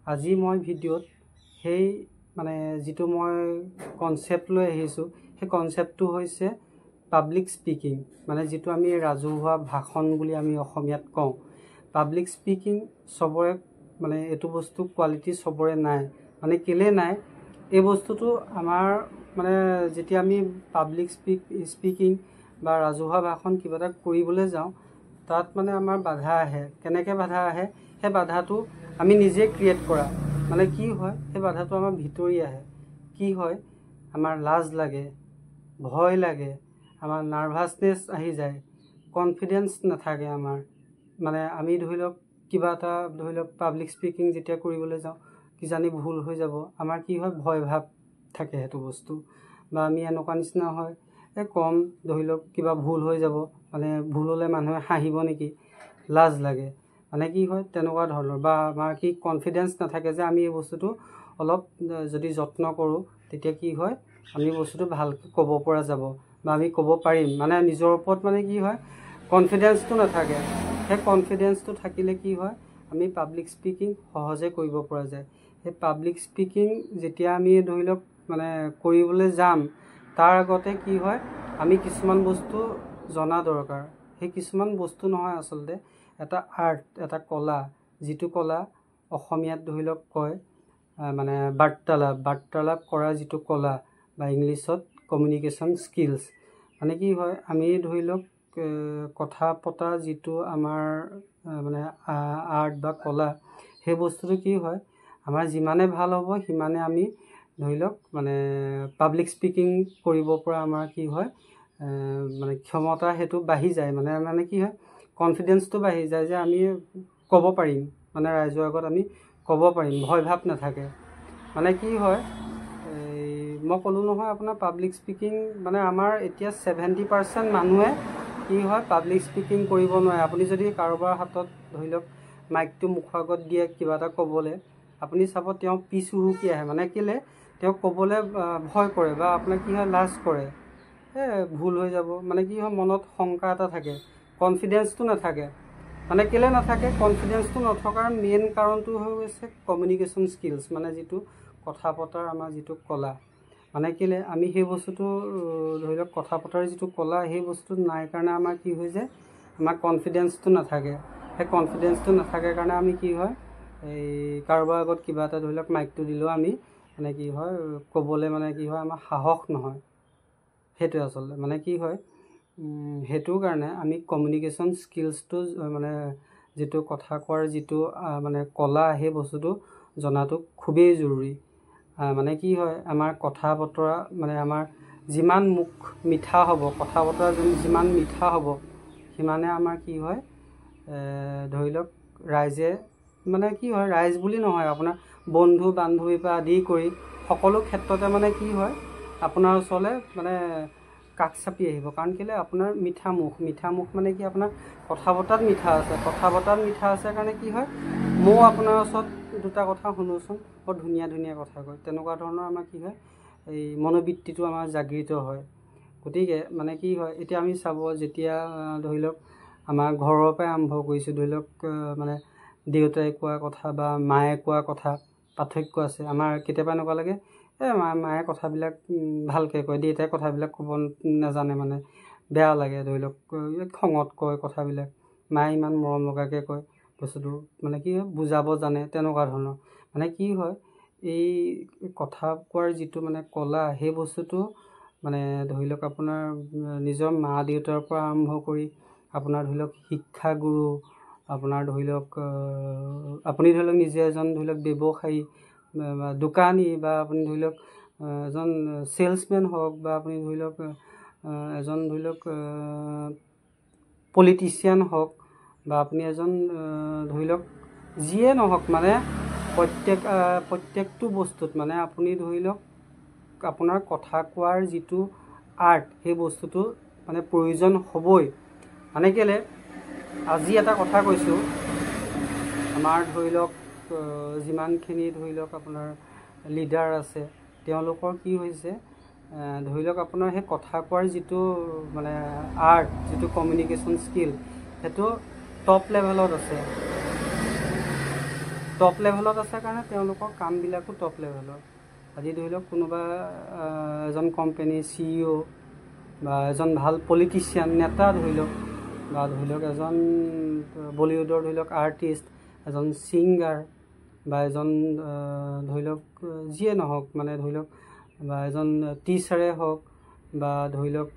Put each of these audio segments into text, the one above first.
আজি মই ভিডিঅ'ত সেই মানে যিটো মই কনসেপ্ট লৈ আহিছো সেই কনসেপ্টটো হৈছে পাব্লিক স্পিকিং মানে যিটো আমি ৰাজহুৱা ভাষণ বুলি আমি অসমীয়াত কওঁ পাব্লিক স্পিকিং সবৰে মানে এটো বস্তু কোৱালিটি সবৰে নাই মানে কেলে নাই এই বস্তুটো আমাৰ মানে যেতিয়া আমি পাব্লিক স্পিকিং বা ৰাজহুৱা ভাষণ কিবা এটা কৰিবলৈ যাওঁ তাত মানে আমাৰ বাধা আহে কেনেকৈ বাধা আহে সেই বাধাটো আমি নিজে ক্ৰিয়েট কৰা মানে কি হয় সেই বাধাটো আমাৰ ভিতৰি আহে কি হয় আমাৰ লাজ লাগে ভয় লাগে আমাৰ নাৰ্ভাছনেছ আহি যায় কনফিডেন্স নাথাকে আমাৰ মানে আমি ধৰি লওক কিবা এটা ধৰি লওক পাব্লিক স্পিকিং যেতিয়া কৰিবলৈ যাওঁ কিজানি ভুল হৈ যাব আমাৰ কি হয় ভয় ভাৱ থাকে হেতু বস্তু বা আমি এনেকুৱা নিচিনা হয় কম ধৰি লওক কিবা ভুল হৈ যাব মানে ভুল হলে মানুহে হাঁহিব নেকি লাজ লাগে মানে কি হয় তেনেকুৱা ধৰণৰ বা আমাৰ কি কনফিডেন্স নাথাকে যে আমি এই বস্তুটো অলপ যদি যত্ন কৰো তেতিয়া কি হয় আমি বস্তুটো ভালকৈ ক'ব পৰা যাব বা আমি ক'ব পাৰিম মানে নিজৰ ওপৰত মানে কি হয় কনফিডেন্সটো নাথাকে সেই কনফিডেন্সটো থাকিলে কি হয় আমি পাব্লিক স্পিকিং সহজে কৰিব পৰা যায় সেই পাব্লিক স্পিকিং যেতিয়া আমি ধৰি লওক মানে কৰিবলৈ যাম তাৰ আগতে কি হয় আমি কিছুমান বস্তু জনা দৰকাৰ সেই কিছুমান বস্তু নহয় আসলতে এটা আৰ্ট এটা কলা যিটো কলা অসমীয়াত ধৰি লওক কয় মানে বাৰ্তালাপ কৰা যিটো কলা বা ইংলিছত কমিউনিকেশ্যন স্কিলছ মানে কি হয় আমি ধৰি লওক কথা পতা যিটো আমাৰ মানে আৰ্ট বা কলা সেই বস্তুটো কি হয় আমাৰ যিমানে ভাল হ'ব সিমানে আমি ধৰি লওক মানে পাব্লিক স্পিকিং কৰিব পৰা আমাৰ কি হয় মানে ক্ষমতা হেতু বাঢ়ি যায় মানে কি হয় কনফিডেন্সটো বাঢ়ি যায় যে আমি ক'ব পাৰিম মানে ৰাইজৰ আগত আমি ক'ব পাৰিম ভয় ভাৱ নাথাকে মানে কি হয় মই ক'লো নহয় আপোনাৰ পাব্লিক স্পিকিং মানে আমাৰ এতিয়া 70% মানুহে কি হয় পাব্লিক স্পিকিং কৰিব নোৱাৰে আপুনি যদি কাৰোবাৰ হাতত ধৰি লওক মাইকটো মুখৰ আগত দিয়ে কিবা এটা ক'বলৈ আপুনি চাব তেওঁ পিছ হুহুকি আহে মানে কেলে তেওঁ ক'বলৈ ভয় কৰে বা আপোনাৰ কি হয় লাজ কৰে ভুল হৈ যাব মানে কি হয় মনত শংকা এটা থাকে কনফিডেন্সটো নাথাকে মানে কেলে নাথাকে কনফিডেন্সটো নথকাৰ মেইন কাৰণটো হৈ গৈছে কমিউনিকেশ্যন স্কিলছ মানে যিটো কথা পতাৰ আমাৰ যিটো কলা মানে কেলে আমি সেই বস্তুটো ধৰি লওক কথা পতাৰ যিটো কলা সেই বস্তুটো নাই কাৰণে আমাৰ কি হৈ যায় আমাৰ কনফিডেন্সটো নাথাকে সেই কনফিডেন্সটো নাথাকে কাৰণে আমি কি হয় এই কাৰোবাৰ আগত কিবা এটা ধৰি লওক মাইকটো দিলেও আমি মানে কি হয় ক'বলৈ মানে কি হয় আমাৰ সাহস নহয় সেইটোৱে আচলতে মানে কি হয় হেতুৰ কাৰণে আমি কমিউনিকেশ্যন স্কিলছটো মানে যেটো কথা কোৱাৰ যেটো মানে কলা সেই বস্তুটো জনাটো খুবেই জৰুৰী মানে কি হয় আমাৰ কথা বতৰা মানে আমাৰ যিমান মুখ মিঠা হ'ব কথা বতৰা যিমান মিঠা হ'ব সিমানে আমাৰ কি হয় ধৰি লওক ৰাইজে মানে কি হয় ৰাইজ বুলি নহয় আপোনাৰ বন্ধু বান্ধৱীৰ পৰা আদি কৰি সকলো ক্ষেত্ৰতে মানে কি হয় আপোনাৰ ওচৰলৈ মানে কাষ চাপি আহিব কাৰণ কেলে আপোনাৰ মিঠা মুখ মানে কি আপোনাৰ কথা বতৰাত মিঠা আছে কাৰণে কি হয় মই আপোনাৰ ওচৰত দুটা কথা শুনোচোন বৰ ধুনীয়া কথা কয় তেনেকুৱা ধৰণৰ আমাৰ কি হয় এই মনোবৃত্তিটো আমাৰ জাগৃত হয় গতিকে মানে কি হয় এতিয়া আমি চাব যেতিয়া ধৰি লওক আমাৰ ঘৰৰ পৰাই আৰম্ভ কৰিছোঁ ধৰি লওক মানে দেউতাই কোৱা কথা বা মায়ে কোৱা কথা পাৰ্থক্য আছে আমাৰ কেতিয়াবা এনেকুৱা লাগে মায়ে কথাবিলাক ভালকৈ কয় দেউতাই কথাবিলাক ক'ব নাজানে মানে বেয়া লাগে ধৰি লওক খঙত কয় কথাবিলাক মায়ে ইমান মৰম লগাকৈ কয় বস্তুটো মানে কি হয় বুজাব জানে তেনেকুৱা ধৰণৰ মানে কি হয় এই কথা কোৱাৰ যিটো মানে কলা সেই বস্তুটো মানে ধৰি লওক আপোনাৰ নিজৰ মা দেউতাৰ পৰা আৰম্ভ কৰি আপোনাৰ ধৰি লওক শিক্ষাগুৰু আপোনাৰ ধৰি লওক আপুনি ধৰি লওক নিজে এজন ধৰি লওক ব্যৱসায়ী বা দোকানী বা আপুনি ধৰি লওক এজন সেলছমেন হওক বা আপুনি ধৰি লওক এজন ধৰি লওক পলিটিচিয়ান হওক বা আপুনি এজন ধৰি লওক যিয়ে নহওক মানে প্ৰত্যেকটো বস্তুত মানে আপুনি ধৰি লওক আপোনাৰ কথা কোৱাৰ যিটো আৰ্ট সেই বস্তুটো মানে প্ৰয়োজন হ'বই মানে কেলে আজি এটা কথা কৈছোঁ আমাৰ ধৰি লওক যিমানখিনি ধৰি লওক আপোনাৰ লিডাৰ আছে তেওঁলোকৰ কি হৈছে ধৰি লওক আপোনাৰ সেই কথা কোৱাৰ যিটো মানে আৰ্ট যিটো কমিউনিকেশ্যন স্কিল সেইটো টপ লেভেলত আছে টপ লেভেলত আছে কাৰণে তেওঁলোকৰ কামবিলাকো টপ লেভেলৰ। আজি ধৰি লওক কোনোবা এজন কোম্পানী CEO বা এজন ভাল পলিটিচিয়ান নেতা ধৰি লওক, বা ধৰি লওক এজন বলিউডৰ ধৰি লওক আৰ্টিষ্ট, এজন ছিংগাৰ, বা এজন ধৰি লওক যিয়ে নহওক মানে ধৰি লওক, বা এজন টিচাৰে হওক, বা ধৰি লওক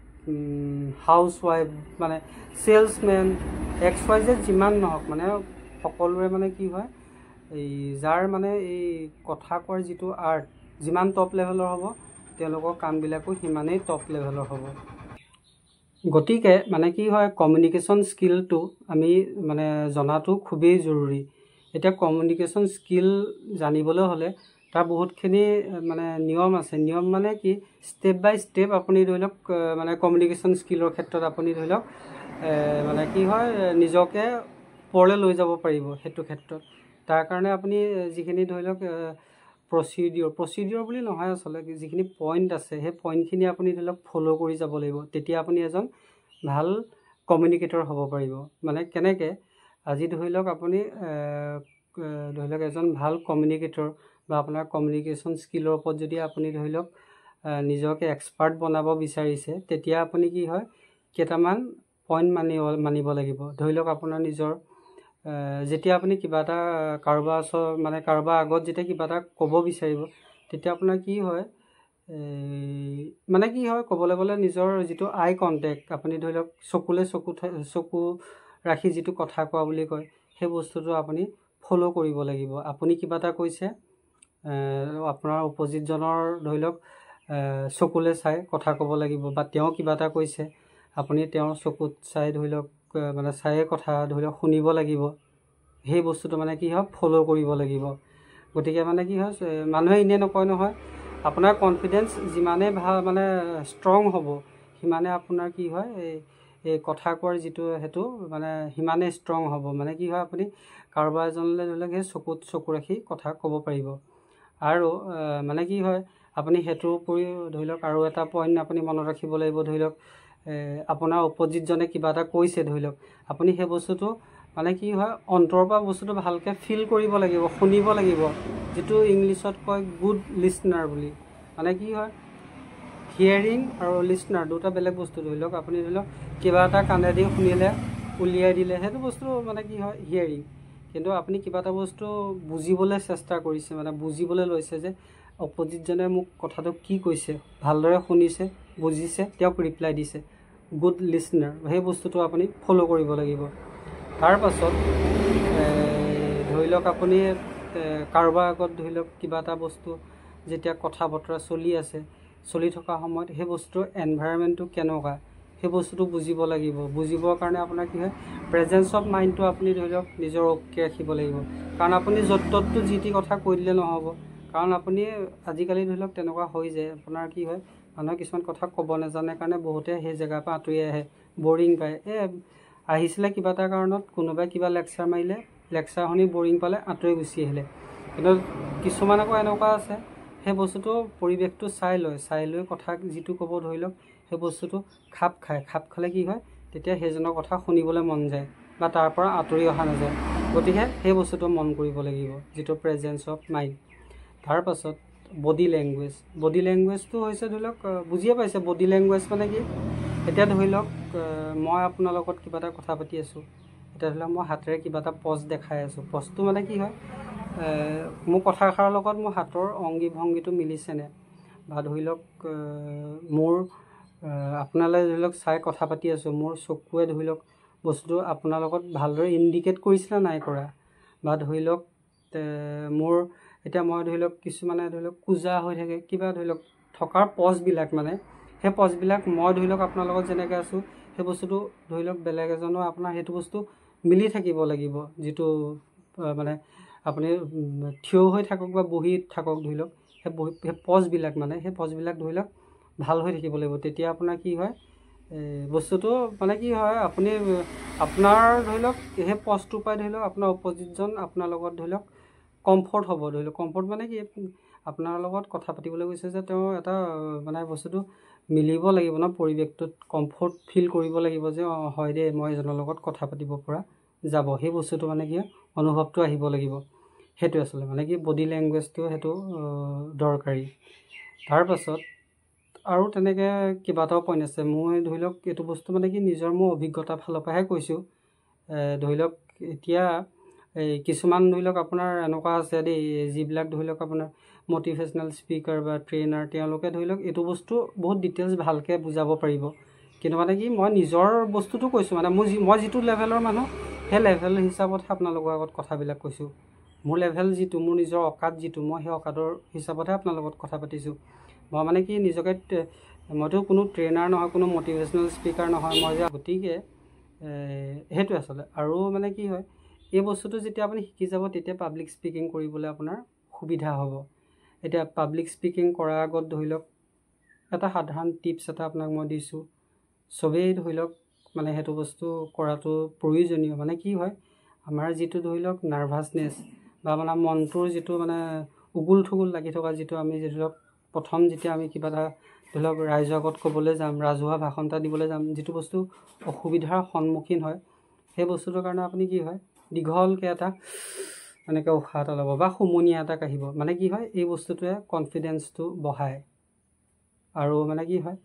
হাউচ ৱাইফ, মানে চেলছমেন, XYZ যিমান নহওক মানে সকলোৰে মানে কি হয়, এই যাৰ মানে এই কথা কোৱাৰ যিটো আৰ্ট যিমান টপ লেভেলৰ হ'ব, তেওঁলোকৰ কামবিলাকো সিমানেই টপ লেভেলৰ হ'ব। গতিকে মানে কি হয়, কমিউনিকেশ্যন স্কিলটো আমি মানে জনাটো খুবেই জৰুৰী। এতিয়া কমিউনিকেশ্যন স্কিল জানিবলৈ হ'লে তাৰ বহুতখিনি মানে নিয়ম আছে। নিয়ম মানে কি, ষ্টেপ বাই ষ্টেপ আপুনি ধৰি লওক মানে কমিউনিকেশ্যন স্কিলৰ ক্ষেত্ৰত আপুনি ধৰি লওক মানে কি হয়, নিজকে ওপৰলৈ লৈ যাব পাৰিব সেইটো ক্ষেত্ৰত। তাৰ কাৰণে আপুনি যিখিনি ধৰি লওক প্ৰচিডিঅ'ৰ বুলি নহয়, আচলতে যিখিনি পইণ্ট আছে সেই পইণ্টখিনি আপুনি ধৰি লওক ফ'ল' কৰি যাব লাগিব। তেতিয়া আপুনি এজন ভাল কমিউনিকেটৰ হ'ব পাৰিব। মানে কেনেকৈ, আজি ধৰি লওক আপুনি ধৰি লওক এজন ভাল কমিউনিকেটৰ বা আপোনাৰ কমিউনিকেশ্যন স্কিলৰ ওপৰত যদি আপুনি ধৰি লওক নিজকে এক্সপাৰ্ট বনাব বিচাৰিছে, তেতিয়া আপুনি কি হয়, কেইটামান পইণ্ট মানিব লাগিব। ধৰি লওক আপোনাৰ নিজৰ যেতিয়া আপুনি কিবা এটা কাৰোবাৰ আগত যেতিয়া কিবা এটা ক'ব বিচাৰিব, তেতিয়া আপোনাৰ কি হয়, মানে কি হয়, ক'বলৈ গ'লে নিজৰ যিটো আই কণ্টেক্ট, আপুনি ধৰি লওক চকু ৰাখি যিটো কথা কোৱা বুলি কয়, সেই বস্তুটো আপুনি ফ'ল' কৰিব লাগিব। আপুনি কিবা এটা কৈছে, আপোনাৰ অপজিটজনৰ ধৰি লওক চকুলৈ চাই কথা ক'ব লাগিব, বা তেওঁ কিবা এটা কৈছে আপুনি তেওঁৰ চকুত চাই ধৰি লওক মানে চায়ে কথা ধৰি লওক শুনিব লাগিব। সেই বস্তুটো মানে কি হয়, ফ'ল' কৰিব লাগিব। গতিকে মানে কি হয়, মানুহে এনেই নকয় নহয়, আপোনাৰ কনফিডেঞ্চ যিমানেই ভাল মানে ষ্ট্ৰং হ'ব, সিমানে আপোনাৰ কি হয়, এই কথা কোৱাৰ যিটো সেইটো মানে সিমানেই ষ্ট্ৰং হ'ব। মানে কি হয়, আপুনি কাৰোবাৰ এজনলৈ ধৰি লওক সেই চকু ৰাখি কথা ক'ব পাৰিব। আৰু মানে কি হয়, আপুনি সেইটোৰ উপৰিও ধৰি লওক আৰু এটা পইণ্ট আপুনি মনত ৰাখিব লাগিব। ধৰি লওক আপোনাৰ অপজিটজনে কিবা এটা কৈছে, ধৰি লওক আপুনি সেই বস্তুটো মানে কি হয়, অন্তৰৰ পৰা বস্তুটো ভালকৈ ফিল কৰিব লাগিব, শুনিব লাগিব, যিটো ইংলিছত কয় গুড লিচনাৰ বুলি। মানে কি হয়, হিয়াৰিং আৰু লিচনাৰ দুটা বেলেগ বস্তু। ধৰি লওক আপুনি ধৰি লওক কিবা এটা কাণেদি শুনিলে, উলিয়াই দিলে, সেইটো বস্তু মানে কি হয়, হিয়াৰিং। কিন্তু আপুনি কিবা এটা বস্তু বুজিবলৈ চেষ্টা কৰিছে, মানে বুজিবলৈ লৈছে যে অপজিটজনে মোক কথাটো কি কৈছে, ভালদৰে শুনিছে, বুজিছে, তেওঁক ৰিপ্লাই দিছে, গুড লিচনাৰ, সেই বস্তুটো আপুনি ফ'ল' কৰিব লাগিব। তাৰ পাছত ধৰি লওক আপুনি কাৰোবাৰ আগত ধৰি লওক কিবা এটা বস্তু যেতিয়া কথা বতৰা চলি থকা সময়ত সেই বস্তুৰ এনভাইৰনমেণ্টটো কেনেকুৱা, সেই বস্তুটো বুজিব লাগিব। বুজিবৰ কাৰণে আপোনাৰ কি হয়, প্ৰেজেঞ্চ অফ মাইণ্ডটো আপুনি ধৰি লওক নিজৰ অ'কে ৰাখিব লাগিব। কাৰণ আপুনি য'ত ত'তটো যি টি কথা কৈ দিলে নহ'ব। কাৰণ আপুনি আজিকালি ধৰি লওক তেনেকুৱা হৈ যায়, আপোনাৰ কি হয়, মানুহে কিছুমান কথা ক'ব নাজানে কাৰণে বহুতে সেই জেগাৰ পৰা আঁতৰি আহে, বৰিং পায়। আহিছিলে কিবা এটা কাৰণত, কোনোবাই কিবা লেকচাৰ মাৰিলে, লেকচাৰ শুনি বৰিং পালে, আঁতৰি গুচি আহিলে। কিন্তু কিছুমান আকৌ এনেকুৱা আছে, সেই বস্তুটো পৰিৱেশটো চাই লৈ কথা যিটো ক'ব ধৰি লওক, সেই বস্তুটো খাপ খালে কি হয়, তেতিয়া সেইজনৰ কথা শুনিবলৈ মন যায় বা তাৰ পৰা আঁতৰি অহা নাযায়। গতিকে সেই বস্তুটো মন কৰিব লাগিব, যিটো প্ৰেজেঞ্চ অফ মাইণ্ড। তাৰ পাছত বডি লেংগুৱেজটো হৈছে ধৰি লওক বুজিয়ে পাইছে বডি লেংগুৱেজ মানে কি। এতিয়া ধৰি লওক মই আপোনাৰ লগত কিবা এটা কথা পাতি আছোঁ, এতিয়া ধৰি লওক মই হাতেৰে কিবা এটা পজ দেখাই আছোঁ। পজটো মানে কি হয়, মোৰ কথাষাৰৰ লগত মোৰ হাতৰ অংগী ভংগীটো মিলিছেনে, বা ধৰি লওক মোৰ আপোনালৈ ধৰি লওক চাই কথা পাতি আছোঁ, মোৰ চকুৱে ধৰি লওক বস্তুটো আপোনাৰ লগত ভালদৰে ইণ্ডিকেট কৰিছিলে নাই কৰা, বা ধৰি লওক মোৰ এতিয়া মই ধৰি লওক কিছুমানে ধৰি লওক কোজা হৈ থাকে, কিবা ধৰি লওক থকাৰ পজবিলাক, মানে সেই পজবিলাক মই ধৰি লওক আপোনাৰ লগত যেনেকৈ আছোঁ, সেই বস্তুটো ধৰি লওক বেলেগ এজনো আপোনাৰ সেইটো বস্তু মিলি থাকিব লাগিব। যিটো মানে আপুনি থিয় হৈ থাকক বা বহি থাকক, ধৰি লওক সেই পজবিলাক মানে সেই পজবিলাক ধৰি লওক ভাল হৈ থাকিব লাগিব। তেতিয়া আপোনাৰ কি হয়, বস্তুটো মানে কি হয়, আপুনি আপোনাৰ ধৰি লওক সেই পজটোৰ পৰাই ধৰি লওক আপোনাৰ অপজিটজন আপোনাৰ লগত ধৰি লওক কমফৰ্ট হ'ব। ধৰি লওক কমফৰ্ট মানে কি, আপোনাৰ লগত কথা পাতিবলৈ গৈছে যে তেওঁ এটা মানে বস্তুটো মিলিব লাগিব ন, পৰিৱেশটোত কমফৰ্ট ফিল কৰিব লাগিব যে হয় দেই, মই এজনৰ লগত কথা পাতিব পৰা যাব। সেই বস্তুটো মানে কি অনুভৱটো আহিব লাগিব। সেইটো আচলতে মানে কি বডি লেংগুৱেজটো সেইটো দৰকাৰী। তাৰপাছত আৰু তেনেকৈ কিবা এটাও পইণ্ট আছে। মই ধৰি লওক এইটো বস্তু মানে কি নিজৰ মোৰ অভিজ্ঞতাৰ ফালৰ পৰাহে কৈছোঁ। ধৰি লওক এতিয়া এই কিছুমান ধৰি লওক আপোনাৰ এনেকুৱা আছে দেই, যিবিলাক ধৰি লওক আপোনাৰ মটিভেশ্যনেল স্পীকাৰ বা ট্ৰেইনাৰ, তেওঁলোকে ধৰি লওক এইটো বস্তু বহুত ডিটেইলছ ভালকৈ বুজাব পাৰিব। কিন্তু মানে কি মই নিজৰ বস্তুটো কৈছোঁ, মানে মই যিটো লেভেলৰ মানুহ সেই লেভেল হিচাপতহে আপোনালোকৰ আগত কথাবিলাক কৈছোঁ। মোৰ লেভেল যিটো, মোৰ নিজৰ অকাত যিটো, মই সেই অকাতৰ হিচাপতহে আপোনাৰ লগত কথা পাতিছোঁ। মই মানে কি নিজকে, মইতো কোনো ট্ৰেইনাৰ নহয়, কোনো মটিভেশ্যনেল স্পীকাৰ নহয় মই যে, গতিকে সেইটোৱে আচলতে। আৰু মানে কি হয়, এই বস্তুটো যেতিয়া আপুনি শিকি যাব তেতিয়া পাব্লিক স্পীকিং কৰিবলৈ আপোনাৰ সুবিধা হ'ব। এতিয়া পাব্লিক স্পীকিং কৰাৰ আগত ধৰি লওক এটা সাধাৰণ টিপছ এটা আপোনাক মই দিছোঁ। চবেই ধৰি লওক মানে সেইটো বস্তু কৰাটো প্ৰয়োজনীয়। মানে কি হয়, আমাৰ যিটো ধৰি লওক নাৰ্ভাছনেছ বা মানে মনটোৰ যিটো মানে উগুল থুগুল লাগি থকা, যিটো আমি ধৰি লওক প্ৰথম যেতিয়া আমি কিবা এটা ধৰি লওক ৰাইজৰ আগত ক'বলৈ যাম, ৰাজহুৱা ভাষণ এটা দিবলৈ যাম, যিটো বস্তু অসুবিধাৰ সন্মুখীন হয়, সেই বস্তুটোৰ কাৰণে আপুনি কি হয়, দীঘলকৈ এটা এনেকৈ উশাহ এটা ল'ব বা সুমনীয়া এটা কাঢ়িব। মানে কি হয়, এই বস্তুটোৱে কনফিডেঞ্চটো বঢ়ায়। আৰু মানে কি হয়,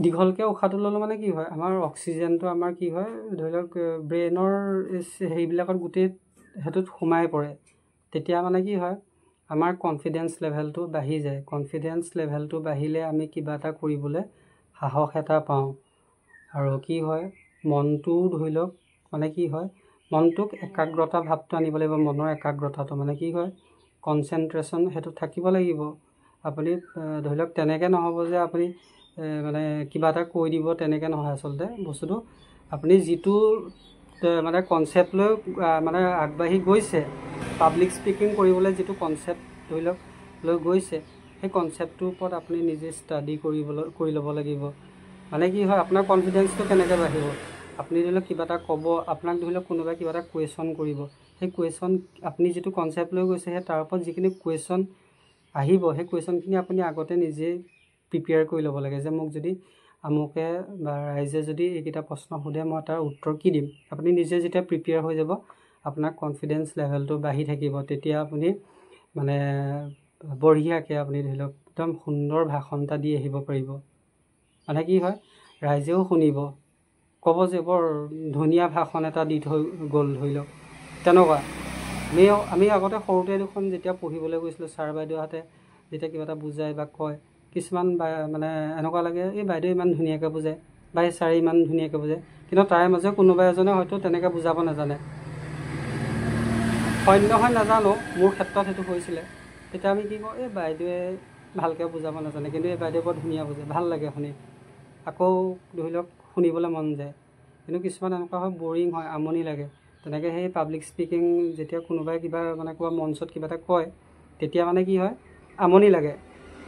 দীঘলকৈ উশাহটো ল'লে মানে কি হয়, আমাৰ অক্সিজেনটো আমাৰ কি হয়, ধৰি লওক ব্ৰেইনৰ সেইবিলাকত গোটেই সেইটোত সোমাই পৰে। তেতিয়া মানে কি হয়, আমাৰ কনফিডেঞ্চ লেভেলটো বাঢ়ি যায়। কনফিডেঞ্চ লেভেলটো বাঢ়িলে আমি কিবা এটা কৰিবলৈ সাহস এটা পাওঁ। আৰু কি হয়, মনটোও ধৰি লওক মানে কি হয়, মনটোক একাগ্ৰতা ভাৱটো আনিব লাগিব। মনৰ একাগ্ৰতাটো মানে কি হয়, কনচেনট্ৰেশ্যন সেইটো থাকিব লাগিব। আপুনি ধৰি লওক তেনেকৈ নহ'ব যে আপুনি মানে কিবা এটা কৈ দিব, তেনেকৈ নহয় আচলতে বস্তুটো। আপুনি যিটো মানে কনচেপ্ট লৈ মানে আগবাঢ়ি গৈছে, পাব্লিক স্পীকিং কৰিবলৈ যিটো কনচেপ্ট ধৰি লওক লৈ গৈছে, সেই কনচেপ্টটোৰ ওপৰত আপুনি নিজে ষ্টাডি কৰি ল'ব লাগিব। মানে কি হয়, আপোনাৰ কনফিডেঞ্চটো কেনেকৈ বাঢ়িব, আপুনি ধৰি লওক কিবা এটা ক'ব, আপোনাক ধৰি লওক কোনোবাই কিবা এটা কুৱেশ্যন কৰিব, সেই কুৱেশ্যন আপুনি যিটো কনচেপ্ট লৈ গৈছে, সেই তাৰ ওপৰত যিখিনি কুৱেশ্যন আহিব, সেই কুৱেশ্যনখিনি আপুনি আগতে নিজেই প্ৰিপেয়াৰ কৰি ল'ব লাগে। যে মোক যদি আমুকে বা ৰাইজে যদি এইকেইটা প্ৰশ্ন সোধে, মই তাৰ উত্তৰ কি দিম। আপুনি নিজে যেতিয়া প্ৰিপেয়াৰ হৈ যাব, আপোনাৰ কনফিডেঞ্চ লেভেলটো বাঢ়ি থাকিব। তেতিয়া আপুনি মানে বঢ়িয়াকৈ আপুনি ধৰি লওক একদম সুন্দৰ ভাষণ এটা দি আহিব পাৰিব। মানে কি হয়, ৰাইজেও শুনিব, ক'ব যে বৰ ধুনীয়া ভাষণ এটা দি থৈ গ'ল ধৰি লওক। তেনেকুৱা আমি আগতে সৰুতে দেখোন যেতিয়া পঢ়িবলৈ গৈছিলোঁ, ছাৰ বাইদেউহঁতে যেতিয়া কিবা এটা বুজায় বা কয়, কিছুমান মানে এনেকুৱা লাগে এই বাইদেউ ইমান ধুনীয়াকৈ বুজায় বা এই ছাৰে ইমান ধুনীয়াকৈ বুজায়। কিন্তু তাৰে মাজে কোনোবা এজনে হয়তো তেনেকৈ বুজাব নাজানে। অন্য হয় নাজানো, মোৰ ক্ষেত্ৰত সেইটো হৈছিলে। তেতিয়া আমি কি কওঁ, এই বাইদেৱে ভালকৈ বুজাব নাজানে, কিন্তু এই বাইদেৱে বৰ ধুনীয়া বুজায়, ভাল লাগে শুনি, আকৌ ধৰি লওক শুনিবলৈ মন যায়। কিন্তু কিছুমান এনেকুৱা হয়, বৰিং হয়, আমনি লাগে। তেনেকৈ সেই পাব্লিক স্পীকিং যেতিয়া কোনোবাই কিবা মানে ক'ৰবাত মঞ্চত কিবা এটা কয়, তেতিয়া মানে কি হয়, আমনি লাগে।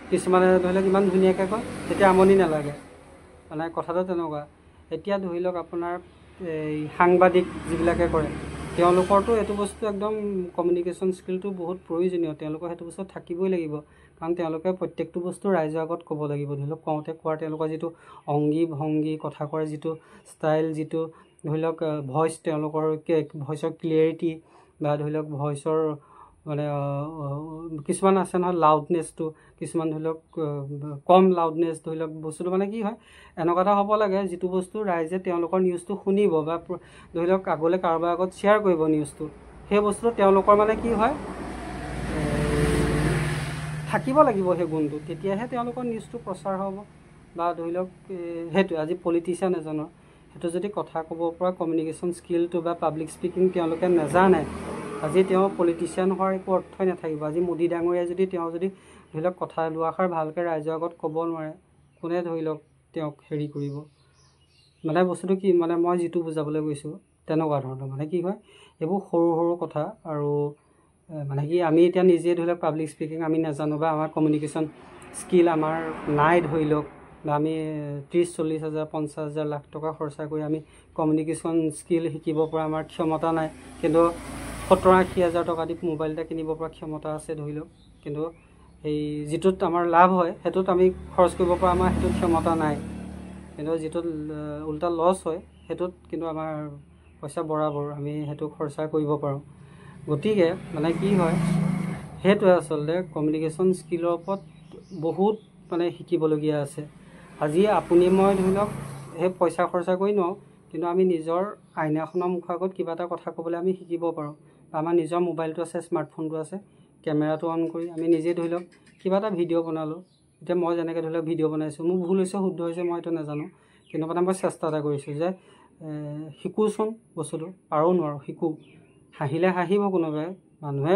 কিছুমানে ধৰি লওক ইমান ধুনীয়াকৈ কয়, তেতিয়া আমনি নালাগে। মানে কথাটো তেনেকুৱা। এতিয়া ধৰি লওক আপোনাৰ এই সাংবাদিক যিবিলাকে কৰে, তেওঁলোকৰতো এইটো বস্তু একদম কমিউনিকেশ্যন স্কিলটো বহুত প্ৰয়োজনীয়। তেওঁলোকৰ সেইটো বস্তু থাকিবই লাগিব, কাৰণ তেওঁলোকে প্ৰত্যেকটো বস্তু ৰাইজৰ আগত ক'ব লাগিব। ধৰি লওক কোৱাৰ তেওঁলোকৰ যিটো অংগী ভংগী, কথা কোৱাৰ যিটো ষ্টাইল, যিটো ধৰি লওক ভইচ, তেওঁলোকৰ ভইচৰ ক্লিয়াৰিটি বা ধৰি লওক ভইচৰ মানে কিছুমান আছে নহয় লাউডনেছটো, কিছুমান ধৰি লওক কম লাউডনেছ, ধৰি লওক বস্তুটো মানে কি হয়, এনেকুৱা এটা হ'ব লাগে যিটো বস্তু ৰাইজে তেওঁলোকৰ নিউজটো শুনিব বা ধৰি লওক আগলৈ কাৰোবাৰ আগত শ্বেয়াৰ কৰিব নিউজটো, সেই বস্তুটো তেওঁলোকৰ মানে কি হয়, থাকিব লাগিব সেই গুণটো। তেতিয়াহে তেওঁলোকৰ নিউজটো প্ৰচাৰ হ'ব। বা ধৰি লওক সেইটোৱে, আজি পলিটিচিয়ান এজনৰ সেইটো যদি কথা ক'ব পৰা কমিউনিকেশ্যন স্কিলটো বা পাব্লিক স্পীকিং তেওঁলোকে নাজানে, আজি তেওঁ পলিটিচিয়ান হোৱাৰ একো অৰ্থই নাথাকিব। আজি মোদী ডাঙৰীয়াই যদি ধৰি লওক কথা দুআষাৰ ভালকৈ ৰাইজৰ আগত ক'ব নোৱাৰে, কোনে ধৰি লওক তেওঁক হেৰি কৰিব। মানে বস্তুটো কি, মানে মই যিটো বুজাবলৈ গৈছোঁ তেনেকুৱা ধৰণৰ। মানে কি হয়, এইবোৰ সৰু সৰু কথা। আৰু মানে কি, আমি এতিয়া নিজে ধৰি লওক পাব্লিক স্পীকিং আমি নাজানো বা আমাৰ কমিউনিকেশ্যন স্কিল আমাৰ নাই ধৰি লওক, বা আমি 30-40 হাজাৰ 50 হাজাৰ লাখ টকা খৰচা কৰি আমি কমিউনিকেশ্যন স্কিল শিকিব পৰা আমাৰ ক্ষমতা নাই। কিন্তু 70-80 হাজাৰ টকা দি মোবাইল এটা কিনিব পৰা ক্ষমতা আছে ধৰি লওক। কিন্তু এই যিটোত আমাৰ লাভ হয়, সেইটোত আমি খৰচ কৰিব পৰা আমাৰ সেইটো ক্ষমতা নাই। কিন্তু যিটোত উল্টা লছ হয়, সেইটোত কিন্তু আমাৰ পইচা বৰাবৰ আমি সেইটো খৰচা কৰিব পাৰোঁ। গতিকে মানে কি হয় সেইটোৱে আচলতে কমিউনিকেশ্যন স্কিলৰ ওপৰত বহুত মানে শিকিবলগীয়া আছে। আজি আপুনি মই ধৰি লওক সেই পইচা খৰচা কৰি নোৱাৰোঁ, কিন্তু আমি নিজৰ আইনাখনৰ মুখৰ আগত কিবা এটা কথা ক'বলৈ আমি শিকিব পাৰোঁ। আমাৰ নিজৰ মোবাইলটো আছে, স্মাৰ্টফোনটো আছে, কেমেৰাটো অন কৰি আমি নিজে ধৰি লওক কিবা এটা ভিডিঅ' বনালোঁ। এতিয়া মই যেনেকৈ ধৰি লওক ভিডিঅ' বনাইছোঁ, মোৰ ভুল হৈছে শুদ্ধ হৈছে মই এইটো নাজানো, কিন্তু মানে মই চেষ্টা এটা কৰিছোঁ যে শিকোচোন বস্তুটো, পাৰোঁ নোৱাৰোঁ শিকোঁ। হাঁহিলে হাঁহিব কোনোবাই, মানুহে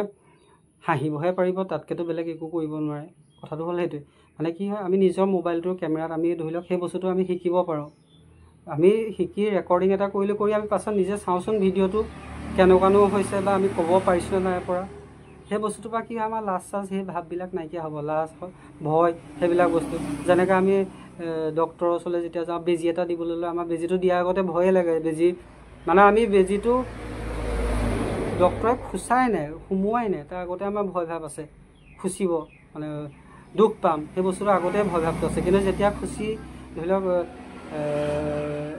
হাঁহিবহে পাৰিব, তাতকৈতো বেলেগ একো কৰিব নোৱাৰে। কথাটো হ'ল সেইটোৱে, মানে কি হয় আমি নিজৰ মোবাইলটোৰ কেমেৰাত আমি ধৰি লওক সেই বস্তুটো আমি শিকিব পাৰোঁ। আমি শিকি ৰেকৰ্ডিং এটা কৰিলোঁ, কৰি আমি পাছত নিজে চাওঁচোন ভিডিঅ'টো কেনেকুৱানো হৈছে বা আমি ক'ব পাৰিছোঁ নাই পৰা। সেই বস্তুটোৰ পৰা কি হয় আমাৰ লাজ চাজ সেই ভাৱবিলাক নাইকিয়া হ'ব, লাজ ভয় সেইবিলাক বস্তু। যেনেকৈ আমি ডক্টৰৰ ওচৰলৈ যেতিয়া যাওঁ বেজী এটা দিবলৈ লৈ আমাৰ বেজীটো দিয়াৰ আগতে ভয়ে লাগে। বেজী মানে আমি বেজীটো ডক্টৰে খুচাই নাই, সুমুৱাই নাই, তাৰ আগতে আমাৰ ভয় ভাৱ আছে, খুচিব মানে দুখ পাম, সেই বস্তুটো আগতে ভয় ভাৱটো আছে। কিন্তু যেতিয়া খুচি ধৰি লওক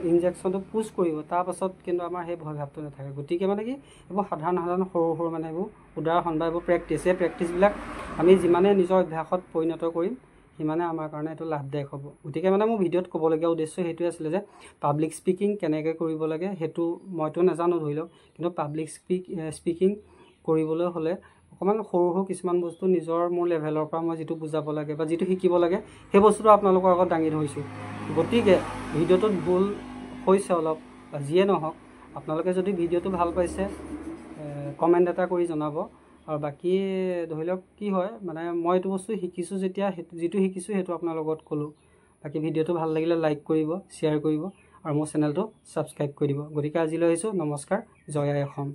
ইনজেকশ্যনটো পুছ কৰিব, তাৰপাছত কিন্তু আমাৰ সেই ভয় ভাৱটো নাথাকে। গতিকে মানে কি এইবোৰ সাধাৰণ সৰু সৰু মানে এইবোৰ উদাহৰণ বা এইবোৰ প্ৰেক্টিছ, এই প্ৰেক্টিছবিলাক আমি যিমানে নিজৰ অভ্যাসত পৰিণত কৰিম সিমানে আমাৰ কাৰণে এইটো লাভদায়ক হ'ব। গতিকে মানে মোৰ ভিডিঅ'ত ক'বলগীয়া উদ্দেশ্য সেইটোৱে আছিলে যে পাব্লিক স্পিকিং কেনেকৈ কৰিব লাগে সেইটো মইতো নাজানো ধৰি লওক, কিন্তু পাব্লিক স্পিকিং কৰিবলৈ হ'লে অকণমান সৰু সৰু কিছুমান বস্তু নিজৰ মোৰ লেভেলৰ পৰা মই যিটো বুজাব লাগে বা যিটো শিকিব লাগে সেই বস্তুটো আপোনালোকৰ আগত দাঙি ধৰিছোঁ। গতিকে ভিডিঅ'টোত ভুল হৈছে অলপ বা যিয়ে নহওক, আপোনালোকে যদি ভিডিঅ'টো ভাল পাইছে কমেণ্ট এটা কৰি জনাব। আৰু বাকী ধৰি লওক কি হয় মানে মই এইটো বস্তু শিকিছোঁ যেতিয়া যিটো শিকিছোঁ সেইটো আপোনাৰ লগত ক'লোঁ। বাকী ভিডিঅ'টো ভাল লাগিলে লাইক কৰিব, শ্বেয়াৰ কৰিব আৰু মোৰ চেনেলটো ছাবস্ক্ৰাইব কৰি দিব। গতিকে আজিলৈ আহিছোঁ, নমস্কাৰ, জয় আই অসম।